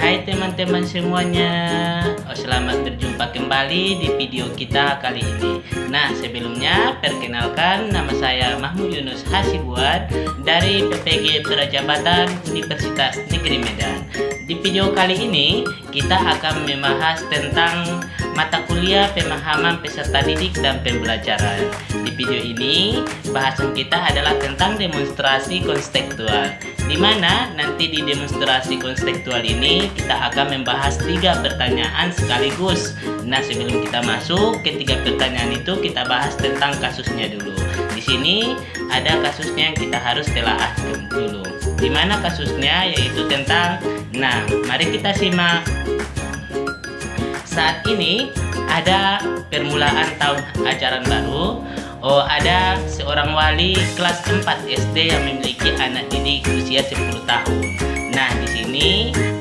Hai teman-teman semuanya, selamat berjumpa kembali di video kita kali ini. Nah, sebelumnya perkenalkan, nama saya Mahmud Yunus Hasibuan dari PPG Perajabatan Universitas Negeri Medan. Di video kali ini kita akan membahas tentang mata kuliah pemahaman peserta didik dan pembelajaran. Di video ini bahasan kita adalah tentang demonstrasi konstekstual, di mana nanti di demonstrasi konstekstual ini kita akan membahas 3 pertanyaan sekaligus. Nah, sebelum kita masuk ke 3 pertanyaan itu, kita bahas tentang kasusnya dulu. Di sini ada kasusnya yang kita harus telaah dulu. Di mana kasusnya yaitu tentang, nah, mari kita simak. Saat ini ada permulaan tahun ajaran baru. Ada seorang wali kelas 4 SD yang memiliki anak didik usia 10 tahun. Nah, di sini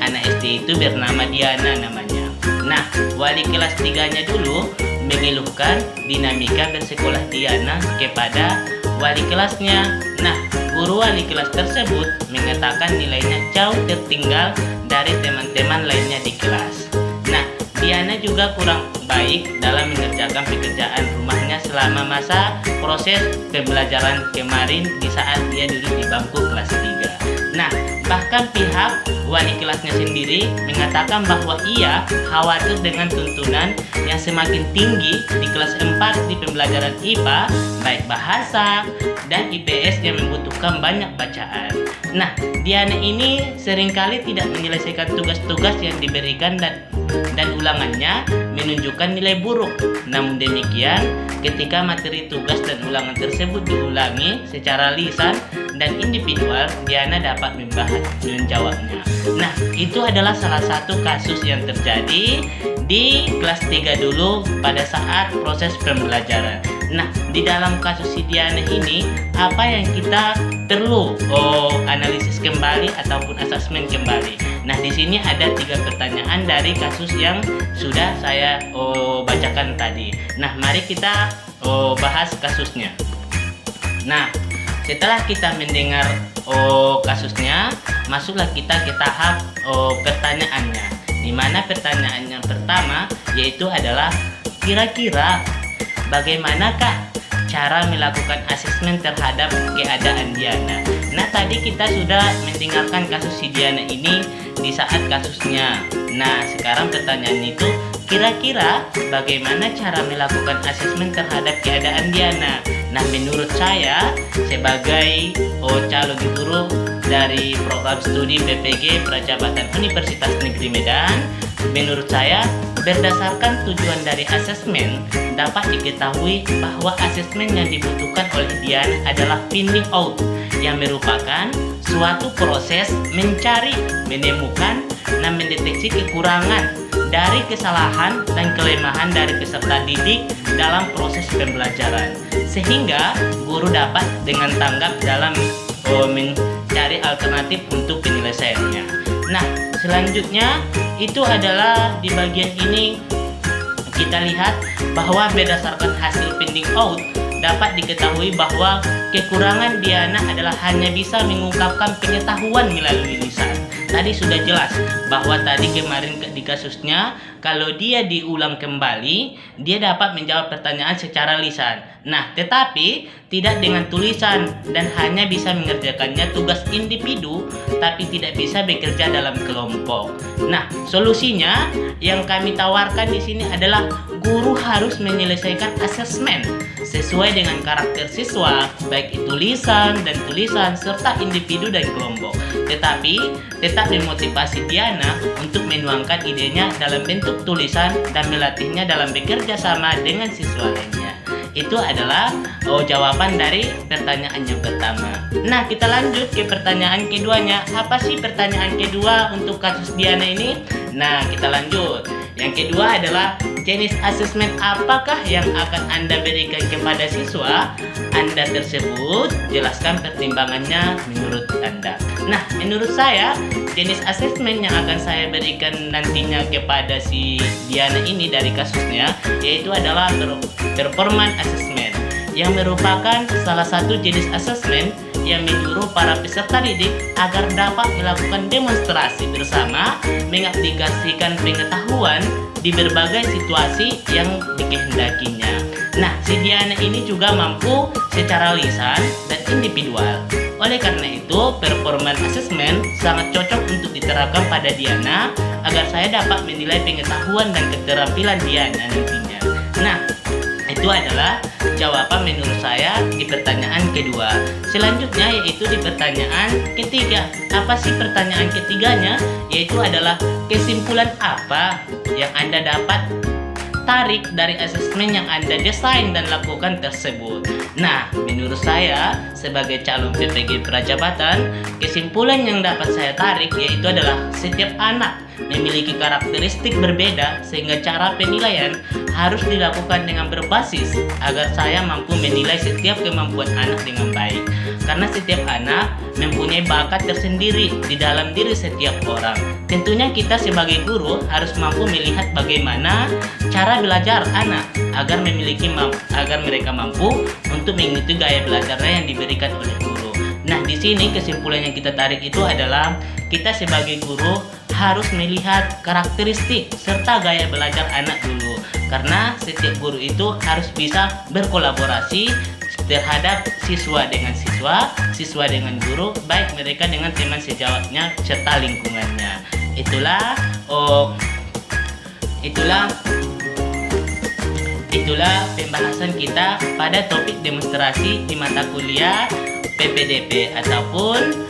anak SD itu bernama Diana namanya. Nah, wali kelas 3-nya dulu mengeluhkan dinamika bersekolah Diana kepada wali kelasnya. Nah, guru wali kelas tersebut mengatakan nilainya jauh tertinggal dari teman-teman lainnya di kelas. Nah, Diana juga kurang baik dalam mengerjakan pekerjaan rumahnya selama masa proses pembelajaran kemarin di saat dia duduk di bangku kelas 3. Nah, bahkan pihak wali kelasnya sendiri mengatakan bahwa ia khawatir dengan tuntunan yang semakin tinggi di kelas 4 di pembelajaran IPA, baik bahasa dan IPS yang membutuhkan banyak bacaan. Nah, Diana ini seringkali tidak menyelesaikan tugas-tugas yang diberikan dan ulangannya menunjukkan nilai buruk. Namun demikian, ketika materi tugas dan ulangan tersebut diulangi secara lisan dan individual, Diana dapat menjawabnya. Nah, itu adalah salah satu kasus yang terjadi di kelas 3 dulu pada saat proses pembelajaran. Nah, di dalam kasus si Diana ini, apa yang kita perlu analisis kembali ataupun asesmen kembali. Nah, di sini ada 3 pertanyaan dari kasus yang sudah saya bacakan tadi. Nah, mari kita bahas kasusnya. Nah, setelah kita mendengar kasusnya, masuklah kita ke tahap pertanyaannya. Di mana pertanyaan yang pertama yaitu adalah kira-kira bagaimanakah cara melakukan asesmen terhadap keadaan Diana. Nah, tadi kita sudah mendengarkan kasus si Diana ini di saat kasusnya. Nah, sekarang pertanyaan itu, kira-kira bagaimana cara melakukan asesmen terhadap keadaan Diana? Nah, menurut saya sebagai calon guru dari program studi PPG Perajabatan Universitas Negeri Medan, menurut saya berdasarkan tujuan dari asesmen dapat diketahui bahwa asesmen yang dibutuhkan oleh Diana adalah finding out, yang merupakan suatu proses mencari, menemukan, dan mendeteksi kekurangan dari kesalahan dan kelemahan dari peserta didik dalam proses pembelajaran, sehingga guru dapat dengan tanggap dalam mencari alternatif untuk penyelesaiannya. Nah, selanjutnya itu adalah di bagian ini kita lihat bahwa berdasarkan hasil finding out dapat diketahui bahwa kekurangan Diana adalah hanya bisa mengungkapkan pengetahuan melalui lisan. Tadi sudah jelas bahwa tadi kemarin di kasusnya kalau dia diulang kembali, dia dapat menjawab pertanyaan secara lisan. Nah, tetapi tidak dengan tulisan dan hanya bisa mengerjakannya tugas individu, tapi tidak bisa bekerja dalam kelompok. Nah, solusinya yang kami tawarkan di sini adalah guru harus menyelesaikan asesmen sesuai dengan karakter siswa, baik itu lisan dan tulisan serta individu dan kelompok. Tetapi tetap memotivasi Diana untuk menuangkan idenya dalam bentuk tulisan dan melatihnya dalam bekerja sama dengan siswa lainnya. Itu adalah jawaban dari pertanyaan yang pertama. Nah, kita lanjut ke pertanyaan keduanya. Apa sih pertanyaan kedua untuk kasus Diana ini? Nah, kita lanjut. Yang kedua adalah jenis asesmen apakah yang akan Anda berikan kepada siswa Anda tersebut? Jelaskan pertimbangannya menurut Anda. Nah, menurut saya jenis asesmen yang akan saya berikan nantinya kepada si Diana ini dari kasusnya yaitu adalah performance assessment, yang merupakan salah satu jenis asesmen yang menyuruh para peserta didik agar dapat melakukan demonstrasi bersama, mengaplikasikan pengetahuan di berbagai situasi yang dikehendakinya. Nah, si Diana ini juga mampu secara lisan dan individual. Oleh karena itu, performance assessment sangat cocok untuk diterapkan pada Diana agar saya dapat menilai pengetahuan dan keterampilan Diana nantinya. Nah, itu adalah jawaban menurut saya di pertanyaan kedua. Selanjutnya yaitu di pertanyaan ketiga. Apa sih pertanyaan ketiganya? Yaitu adalah kesimpulan apa yang Anda dapat tarik dari asesmen yang Anda desain dan lakukan tersebut. Nah, menurut saya sebagai calon PPG Prajabatan, kesimpulan yang dapat saya tarik yaitu adalah setiap anak memiliki karakteristik berbeda sehingga cara penilaian harus dilakukan dengan berbasis agar saya mampu menilai setiap kemampuan anak dengan baik. Karena setiap anak mempunyai bakat tersendiri di dalam diri setiap orang. Tentunya kita sebagai guru harus mampu melihat bagaimana cara belajar anak agar mereka mampu untuk mengikuti gaya belajarnya yang diberikan oleh guru. Nah, di sini kesimpulan yang kita tarik itu adalah kita sebagai guru harus melihat karakteristik serta gaya belajar anak dulu. Karena setiap guru itu harus bisa berkolaborasi terhadap siswa dengan siswa, siswa dengan guru, baik mereka dengan teman sejawatnya serta lingkungannya. Itulah pembahasan kita pada topik demonstrasi di mata kuliah PPDB ataupun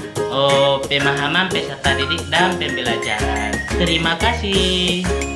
pemahaman peserta didik dan pembelajaran. Terima kasih.